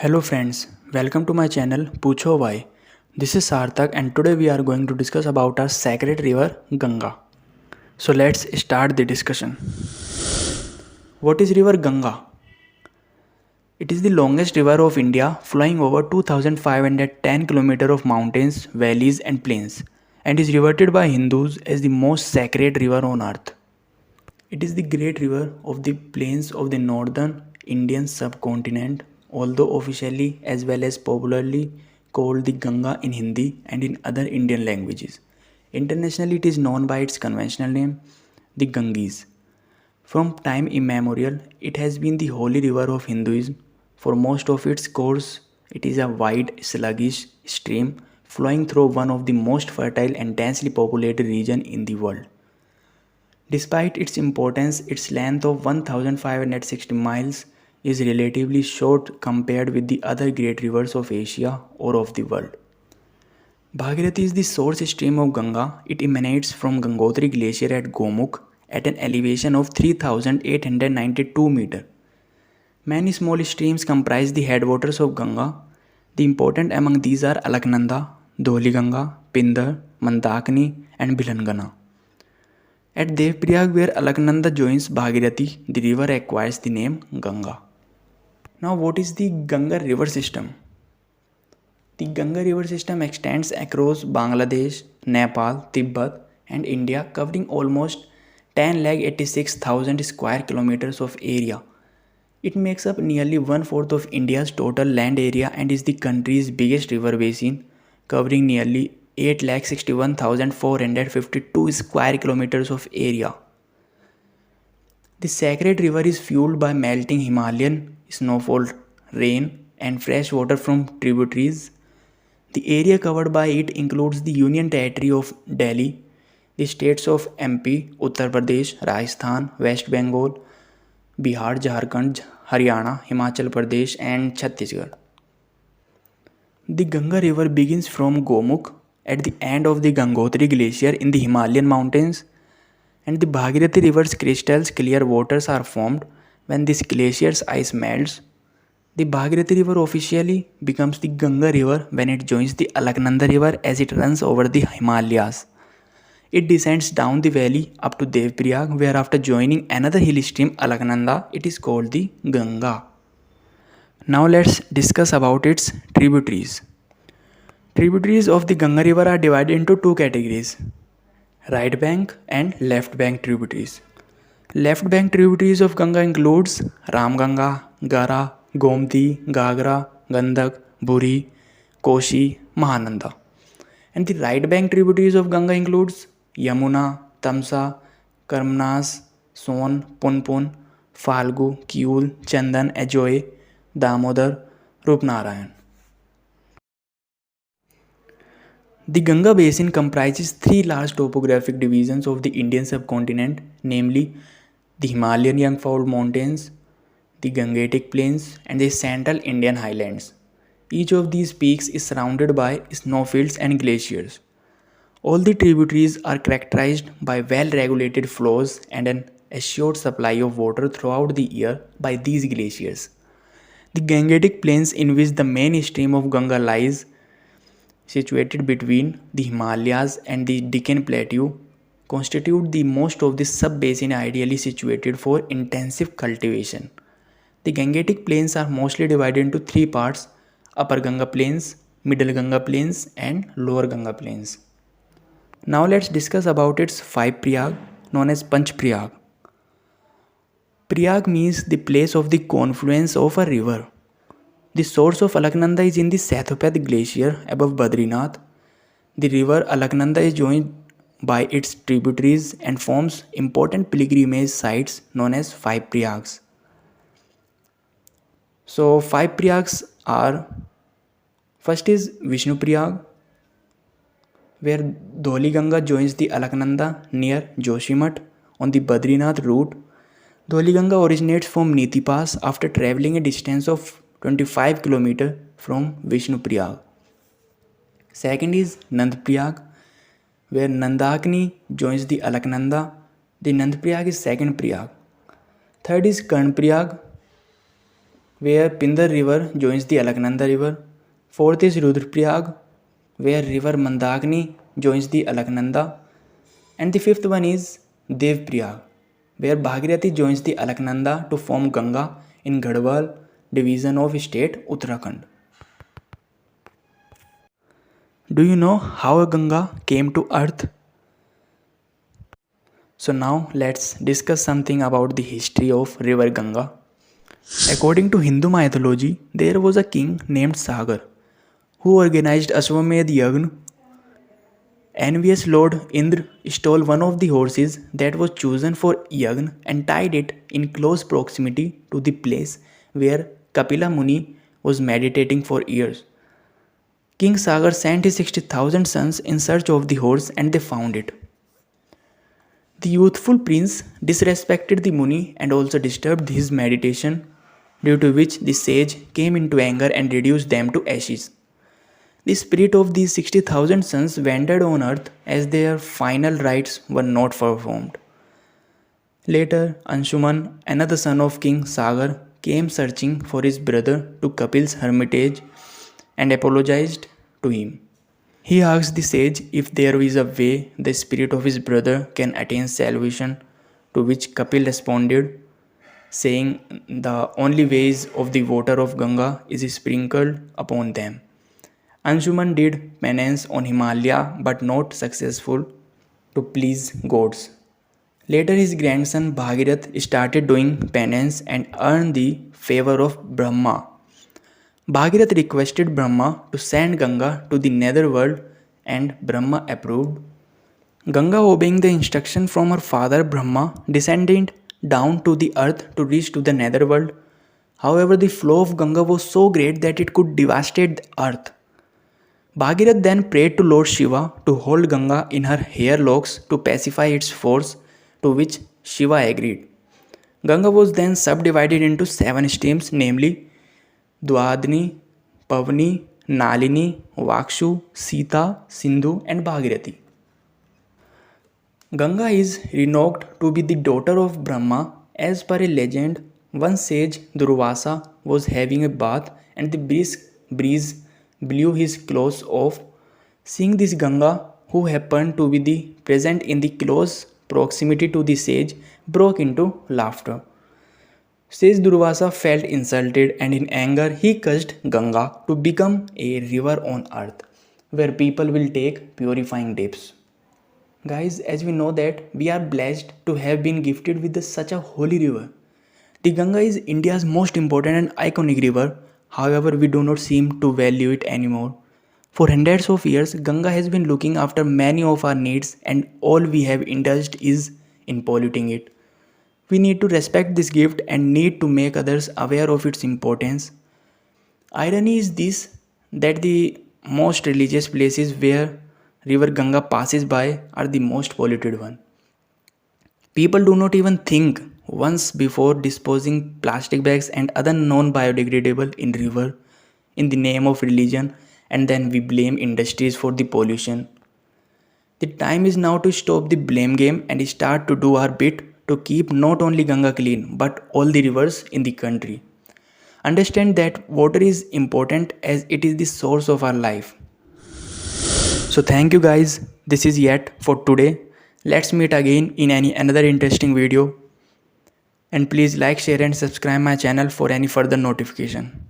Hello friends, welcome to my channel Pucho Why. This is Sarthak and today we are going to discuss about our sacred river Ganga. So let's start the discussion. What is river Ganga? It is the longest river of India, flowing over 2510 km of mountains, valleys and plains, and is revered by Hindus as the most sacred river on earth. It is the great river of the plains of the northern Indian subcontinent, although officially as well as popularly called the Ganga in Hindi and in other Indian languages. Internationally, it is known by its conventional name, the Ganges. From time immemorial, it has been the holy river of Hinduism. For most of its course, it is a wide, sluggish stream flowing through one of the most fertile and densely populated regions in the world. Despite its importance, its length of 1560 miles is relatively short compared with the other great rivers of Asia or of the world. Bhagirathi is the source stream of Ganga. It emanates from Gangotri Glacier at Gomukh at an elevation of 3892 meters. Many small streams comprise the headwaters of Ganga. The important among these are Alaknanda, Dholiganga, Pindar, Mandakini and Bilangana. At Devprayag, where Alaknanda joins Bhagirathi, the river acquires the name Ganga. Now, what is the Ganga river system? The Ganga river system extends across Bangladesh, Nepal, Tibet, and India, covering almost 10,86,000 square kilometers of area. It makes up nearly one-fourth of India's total land area and is the country's biggest river basin, covering nearly 8,61,452 square kilometers of area. The sacred river is fueled by melting Himalayan snowfall, rain, and fresh water from tributaries. The area covered by it includes the Union Territory of Delhi, the states of MP, Uttar Pradesh, Rajasthan, West Bengal, Bihar, Jharkhand, Haryana, Himachal Pradesh, and Chhattisgarh. The Ganga river begins from Gomukh at the end of the Gangotri Glacier in the Himalayan mountains, and the Bhagirathi river's crystal clear waters are formed when this glacier's ice melts. The Bhagirathi river officially becomes the Ganga river when it joins the Alaknanda river as it runs over the Himalayas. It descends down the valley up to Devprayag, where after joining another hill stream Alaknanda, it is called the Ganga. Now let's discuss about its tributaries. Tributaries of the Ganga river are divided into two categories: right bank and left bank tributaries. Left bank tributaries of Ganga includes Ramganga, Gara, Gomti, Gagra, Gandak, Buri, Koshi, Mahananda. And the right bank tributaries of Ganga includes Yamuna, Tamsa, Karmnas, Son, Punpun, Falgu, Kiul, Chandan, Ajoy, Damodar, Rupnarayan. The Ganga basin comprises three large topographic divisions of the Indian subcontinent, namely the Himalayan Jungfrau Mountains, the Gangetic Plains, and the Central Indian Highlands. Each of these peaks is surrounded by snowfields and glaciers. All the tributaries are characterized by well-regulated flows and an assured supply of water throughout the year by these glaciers. The Gangetic Plains, in which the main stream of Ganga lies, situated between the Himalayas and the Deccan Plateau, constitute the most of the sub-basin ideally situated for intensive cultivation. The Gangetic Plains are mostly divided into three parts: Upper Ganga Plains, Middle Ganga Plains, and Lower Ganga Plains. Now let's discuss about its five Prayag, known as Panch Prayag. Prayag means the place of the confluence of a river. The source of Alaknanda is in the Sathopeth Glacier above Badrinath. The river Alaknanda is joined by its tributaries and forms important pilgrimage sites known as five Prayags. So five Prayags are: first is Vishnu Prayag, where Dholiganga joins the Alaknanda near Joshimath on the Badrinath route. Dholiganga originates from Niti Pass after traveling a distance of 25 km from Vishnu Prayag. Second is Nand Prayag, where Nandakini joins the Alaknanda. The Nand Prayag is second Prayag. Third is Karn Prayag, where Pindar river joins the Alaknanda river. Fourth is Rudraprayag, where river Mandakini joins the Alaknanda. And the fifth one is Devprayag, where Bhagirathi joins the Alaknanda to form Ganga in Garhwal division of state Uttarakhand. Do you know how Ganga came to earth? So now let's discuss something about the history of river Ganga. According to Hindu mythology, there was a king named Sagar who organized Ashwamedh Yagna. Envious Lord Indra stole one of the horses that was chosen for Yagna and tied it in close proximity to the place where Kapila Muni was meditating for years. King Sagar sent his 60,000 sons in search of the horse and they found it. The youthful prince disrespected the Muni and also disturbed his meditation, due to which the sage came into anger and reduced them to ashes. The spirit of these 60,000 sons wandered on earth as their final rites were not performed. Later, Anshuman, another son of King Sagar, came searching for his brother to Kapil's hermitage and apologized to him. He asked the sage if there is a way the spirit of his brother can attain salvation, to which Kapil responded, saying the only ways of the water of Ganga is sprinkled upon them. Anshuman did penance on Himalaya but not successful to please gods. Later his grandson Bhagirath started doing penance and earned the favor of Brahma. Bhagirath requested Brahma to send Ganga to the netherworld and Brahma approved. Ganga, obeying the instruction from her father Brahma, descended down to the earth to reach to the netherworld. However, the flow of Ganga was so great that it could devastate the earth. Bhagirath then prayed to Lord Shiva to hold Ganga in her hair locks to pacify its force, to which Shiva agreed. Ganga was then subdivided into 7 streams, namely Dwadni, Pavni, Nalini, Vakshu, Sita, Sindhu and Bhagirathi. Ganga is renowned to be the daughter of Brahma. As per a legend, one sage Durvasa was having a bath and the breeze blew his clothes off. Seeing this, Ganga, who happened to be present in the close proximity to the sage, broke into laughter. Sage Durvasa felt insulted and in anger he cursed Ganga to become a river on earth where people will take purifying dips. Guys, as we know that we are blessed to have been gifted with such a holy river. The Ganga is India's most important and iconic river. However, we do not seem to value it anymore. For hundreds of years, Ganga has been looking after many of our needs and all we have indulged is in polluting it. We need to respect this gift and need to make others aware of its importance. Irony is this, that the most religious places where river Ganga passes by are the most polluted one. People do not even think once before disposing plastic bags and other non-biodegradable in river in the name of religion, and then we blame industries for the pollution. The time is now to stop the blame game and start to do our bit to keep not only Ganga clean but all the rivers in the country. Understand that water is important as it is the source of our life. So thank you guys. This is yet for today. Let's meet again in another interesting video. And please like, share and subscribe my channel for any further notification.